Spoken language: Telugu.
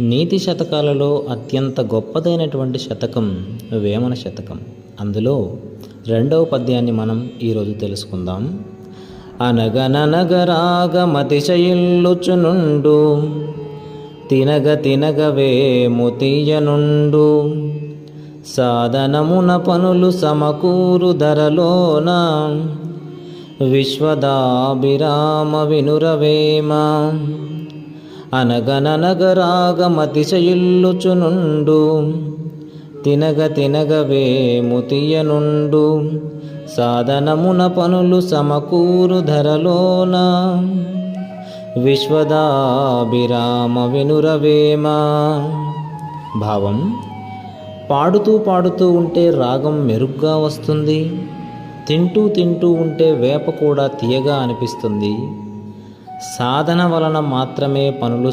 నీతి శతకాలలో అత్యంత గొప్పదైనటువంటి శతకం వేమన శతకం. అందులో 2వ పద్యాన్ని మనం ఈరోజు తెలుసుకుందాం. అనగననగరాగమతిశయిల్లుచునుండు తినగ తినగ వేము తీయనుండు సాధనమున పనులు సమకూరు ధరలోన విశ్వదాభిరామ వినురవేమ. అనగననగరాగమతిశయిల్లుచునుండు తినగ తినగ వేము తీయనుండు సాధనమున పనులు సమకూరు ధరలోన విశ్వదాభిరామ వినురవేమ. భావం: పాడుతూ పాడుతూ ఉంటే రాగం మెరుగ్గా వస్తుంది, తింటూ తింటూ ఉంటే వేప కూడా తీయగా అనిపిస్తుంది. సాధన వలన మాత్రమే పనులు